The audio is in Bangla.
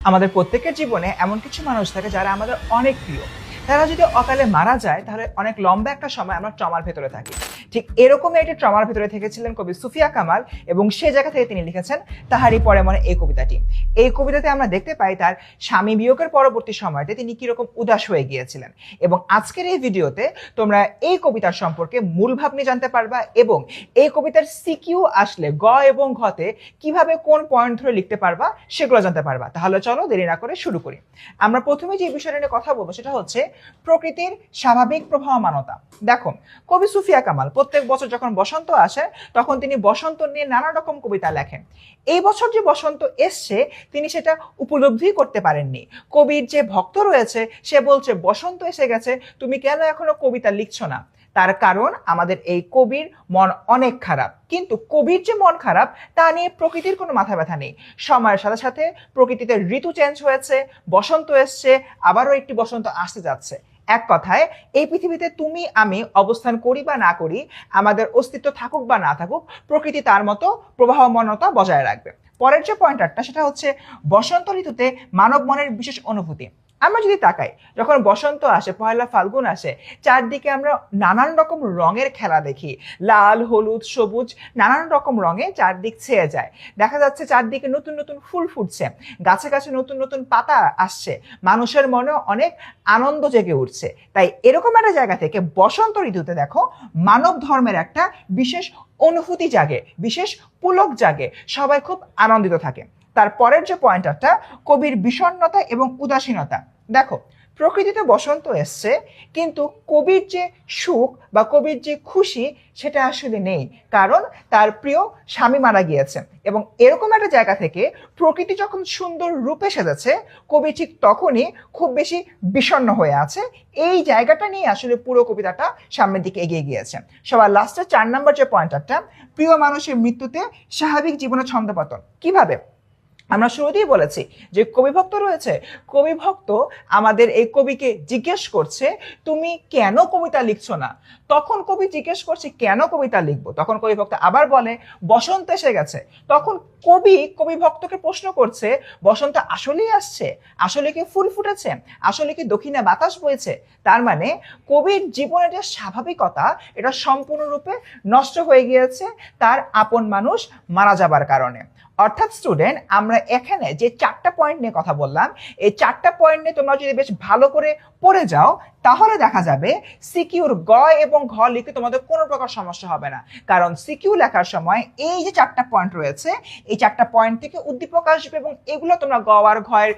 আমাদের প্রত্যেকের জীবনে এমন কিছু মানুষ থাকে যারা আমাদের অনেক প্রিয়। তারা যদি অকালে মারা যায় তাহলে অনেক লম্বা একটা সময় আমরা ট্রমার ভেতরে থাকি। ঠিক এরকমই একটি ট্রমার ভেতরে থেকেছিলেন কবি সুফিয়া কামাল, এবং সে জায়গা থেকে তিনি লিখেছেন তাহারই পরে মনে এই কবিতাটি। এই কবিতাতে আমরা দেখতে পাই তার স্বামী বিয়োগের পরবর্তী সময়তে তিনি কিরকম উদাস হয়ে গিয়েছিলেন। এবং আজকের এই ভিডিওতে তোমরা এই কবিতার সম্পর্কে মূল ভাব নিয়ে জানতে পারবা, এবং এই কবিতার সিকিউ আসলে গ এবং ঘতে কিভাবে কোন পয়েন্ট ধরে লিখতে পারবা সেগুলো জানতে পারবা। তাহলে চলো দেরি না করে শুরু করি। আমরা প্রথমে যে বিষয়টা নিয়ে কথা বলবো সেটা হচ্ছে প্রকৃতির স্বাভাবিক প্রবাহমানতা। দেখো, কবি সুফিয়া কামাল প্রত্যেক বছর যখন বসন্ত আসে তখন তিনি বসন্ত নিয়ে নানা রকম কবিতা লেখেন। এই বছর যে বসন্ত এসছে তিনি সেটা উপলব্ধি করতে পারেননি। কবির যে ভক্ত রয়েছে সে বলছে বসন্ত এসে গেছে, তুমি কেন এখনো কবিতা লিখছো না? তার কারণ আমাদের এই কবির মন অনেক খারাপ। কিন্তু কবির যে মন খারাপ তা নিয়ে প্রকৃতির কোনো মাথা ব্যথা নেই। সময়ের সাথে সাথে প্রকৃতিতে ঋতু চেঞ্জ হয়েছে, বসন্ত এসছে, আবারও একটি বসন্ত আসতে যাচ্ছে। এক কথায় এই পৃথিবীতে তুমি আমি অবস্থান করি বা না করি, আমাদের অস্তিত্ব থাকুক বা না থাকুক, প্রকৃতি তার মতো প্রবাহমানতা বজায় রাখবে। পরের যে পয়েন্টারটা সেটা হচ্ছে বসন্ত ঋতুতে মানব মনের বিশেষ অনুভূতি। আমরা যদি তাকাই, যখন বসন্ত আসে, পয়লা ফাল্গুন আসে, চারদিকে আমরা নানান রকম রঙের খেলা দেখি। লাল, হলুদ, সবুজ, নানান রকম রঙে চারদিক ছেয়ে যায়। দেখা যাচ্ছে চারদিকে নতুন নতুন ফুল ফুটছে, গাছে গাছে নতুন নতুন পাতা আসছে, মানুষের মনে অনেক আনন্দ জেগে উঠছে। তাই এরকম একটা জায়গা থেকে বসন্ত ঋতুতে দেখো মানব ধর্মের একটা বিশেষ অনুভূতি জাগে, বিশেষ পুলক জাগে, সবাই খুব আনন্দিত থাকে। তারপরের যে পয়েন্টারটা কবির বিষণ্ণতা এবং উদাসীনতা। দেখো, প্রকৃতিতে বসন্ত এসছে কিন্তু কবির যে সুখ বা কবির যে খুশি সেটা আসলে নেই, কারণ তার প্রিয় স্বামী মারা গিয়েছে। এবং এরকম একটা জায়গা থেকে প্রকৃতি যখন সুন্দর রূপে সেজেছে, কবি ঠিক তখনই খুব বেশি বিষণ্ণ হয়ে আছে। এই জায়গাটা নিয়ে আসলে পুরো কবিতাটা সামনের দিকে এগিয়ে গিয়েছে। সবার লাস্টে 4 নম্বর যে পয়েন্টারটা, প্রিয় মানুষের মৃত্যুতে স্বাভাবিক জীবনের ছন্দপতন। কিভাবে? আমরা শুরুতেই বলেছি যে কবিভক্ত রয়েছে, কবিভক্ত আমাদের এই কবিকে জিজ্ঞেস করছে তুমি কেন কবিতা লিখছো না। তখন কবি জিজ্ঞেস করছে কেন কবিতা লিখবো, তখন কবিভক্ত আবার বলে বসন্ত এসে গেছে। তখন কবিভক্তকে প্রশ্ন করছে বসন্ত আসলেই আসছে, আসলে কি ফুল ফুটেছে, আসলে কি দক্ষিণে বাতাস বইছে? তার মানে কবির জীবনের যে স্বাভাবিকতা এটা সম্পূর্ণরূপে নষ্ট হয়ে গিয়েছে তার আপন মানুষ মারা যাবার কারণে। অর্থাৎ স্টুডেন্ট, আমরা এখানে যে 4টা পয়েন্ট নিয়ে কথা বললাম, এই 4টা পয়েন্ট নিয়ে তোমরা যদি বেশ ভালো করে পড়ে যাও তাহলে দেখা যাবে সিকিউর গ এবং ঘ লিখতে তোমাদের কোনো প্রকার সমস্যা হবে না। কারণ সিকিউ লেখার সময় এই যে 4টা পয়েন্ট রয়েছে, এই 4টা পয়েন্ট থেকে উদ্দীপক আসবে এবং এগুলো তোমরা গ আর ঘ এর